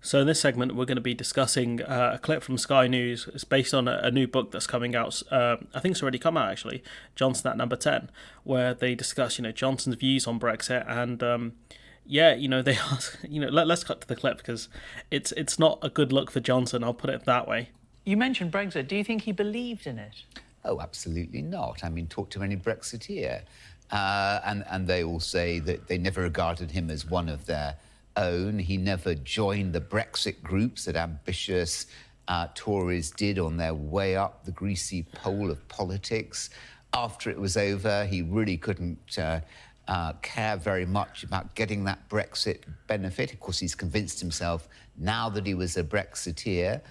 So in this segment, we're going to be discussing a clip from Sky News. It's based on a new book that's coming out. I think it's already come out actually. Johnson at Number 10, where they discuss Johnson's views on Brexit and they ask let's cut to the clip because it's not a good look for Johnson. I'll put it that way. You mentioned Brexit. Do you think he believed in it? Oh, absolutely not. I mean, talk to any Brexiteer. And they all say that they never regarded him as one of their own. He never joined the Brexit groups that ambitious Tories did on their way up the greasy pole of politics. After it was over, he really couldn't care very much about getting that Brexit benefit. Of course, he's convinced himself now that he was a Brexiteer.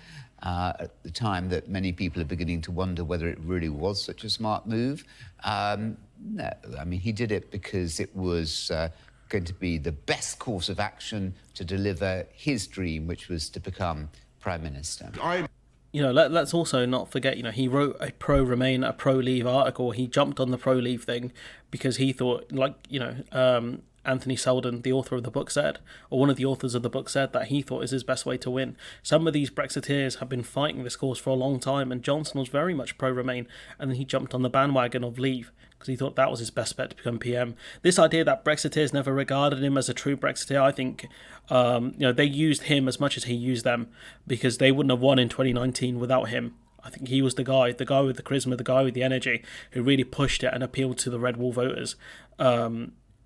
At the time that many people are beginning to wonder whether it really was such a smart move. No, I mean, he did it because it was going to be the best course of action to deliver his dream, which was to become Prime Minister. Let's also not forget, he wrote a pro-Remain, a pro-Leave article. He jumped on the pro-Leave thing because he thought, Anthony Seldon, the author of the book, said, or one of the authors of the book said, that he thought is his best way to win. Some of these Brexiteers have been fighting this cause for a long time, and Johnson was very much pro-Remain, and then he jumped on the bandwagon of Leave because he thought that was his best bet to become PM. This idea that Brexiteers never regarded him as a true Brexiteer, I think, they used him as much as he used them because they wouldn't have won in 2019 without him. I think he was the guy with the charisma, the guy with the energy who really pushed it and appealed to the Red Wall voters.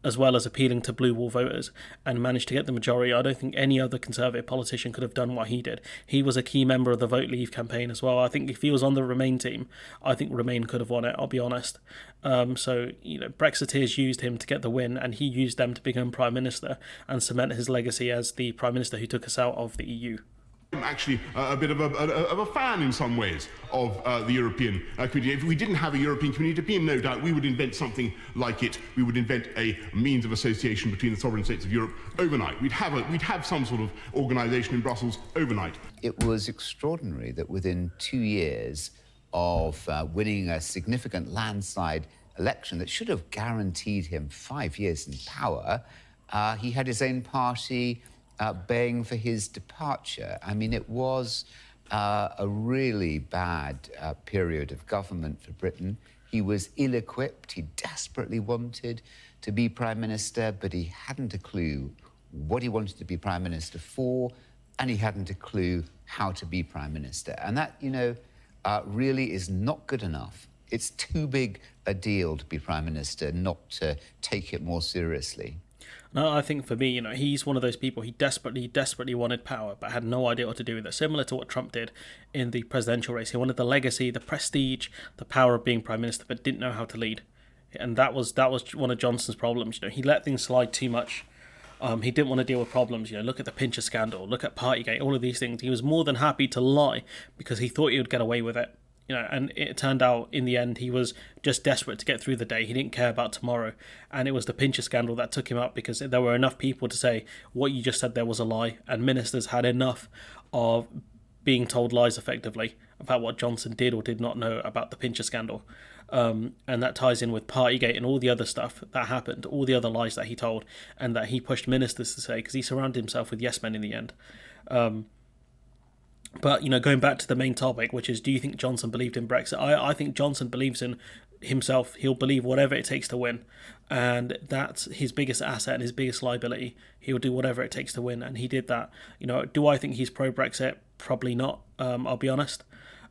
As well as appealing to Blue Wall voters and managed to get the majority. I don't think any other Conservative politician could have done what he did. He was a key member of the Vote Leave campaign as well. I think if he was on the Remain team, I think Remain could have won it, I'll be honest. Brexiteers used him to get the win, and he used them to become Prime Minister and cement his legacy as the Prime Minister who took us out of the EU. I'm actually a bit of a fan in some ways of the European community. If we didn't have a European community, no doubt we would invent something like it. We would invent a means of association between the sovereign states of Europe overnight. We'd have some sort of organisation in Brussels overnight. It was extraordinary that within 2 years of winning a significant landslide election that should have guaranteed him 5 years in power, he had his own party baying for his departure. I mean, it was a really bad period of government for Britain. He was ill-equipped. He desperately wanted to be Prime Minister, but he hadn't a clue what he wanted to be Prime Minister for, and he hadn't a clue how to be Prime Minister. And that, really is not good enough. It's too big a deal to be Prime Minister not to take it more seriously. No, I think for me, he's one of those people, he desperately wanted power, but had no idea what to do with it. Similar to what Trump did in the presidential race. He wanted the legacy, the prestige, the power of being Prime Minister, but didn't know how to lead. And that was one of Johnson's problems. He let things slide too much. He didn't want to deal with problems. Look at the Pincher scandal, look at Partygate, all of these things. He was more than happy to lie because he thought he would get away with it. And it turned out in the end he was just desperate to get through the day. He didn't care about tomorrow. And it was the Pincher scandal that took him up because there were enough people to say what you just said there was a lie. And ministers had enough of being told lies effectively about what Johnson did or did not know about the Pincher scandal. And that ties in with Partygate and all the other stuff that happened, all the other lies that he told and that he pushed ministers to say because he surrounded himself with yes men in the end. But, going back to the main topic, which is, do you think Johnson believed in Brexit? I think Johnson believes in himself. He'll believe whatever it takes to win. And that's his biggest asset and his biggest liability. He'll do whatever it takes to win. And he did that. Do I think he's pro-Brexit? Probably not, I'll be honest.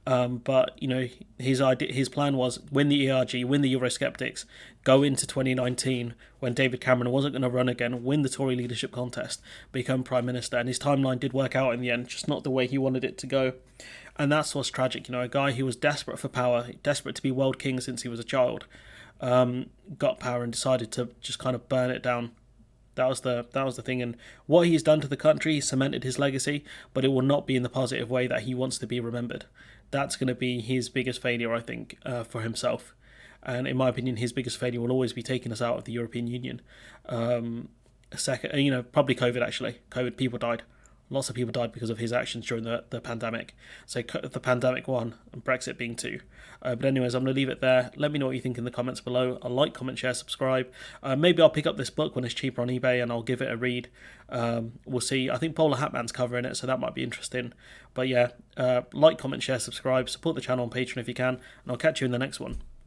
But his plan was win the ERG, win the Eurosceptics, go into 2019 when David Cameron wasn't going to run again, win the Tory leadership contest, become Prime Minister. And his timeline did work out in the end, just not the way he wanted it to go. And that's what's tragic. A guy who was desperate for power, desperate to be world king since he was a child, got power and decided to just kind of burn it down. That was the thing. And what he's done to the country, he cemented his legacy, but it will not be in the positive way that he wants to be remembered. That's going to be his biggest failure, I think, for himself. And in my opinion, his biggest failure will always be taking us out of the European Union. Probably COVID, actually. COVID, people died. Lots of people died because of his actions during the pandemic. So the pandemic 1 and Brexit being 2. But anyways, I'm going to leave it there. Let me know what you think in the comments below. A like, comment, share, subscribe. Maybe I'll pick up this book when it's cheaper on eBay and I'll give it a read. We'll see. I think Bowler Hatman's covering it, so that might be interesting. But yeah, like, comment, share, subscribe. Support the channel on Patreon if you can. And I'll catch you in the next one.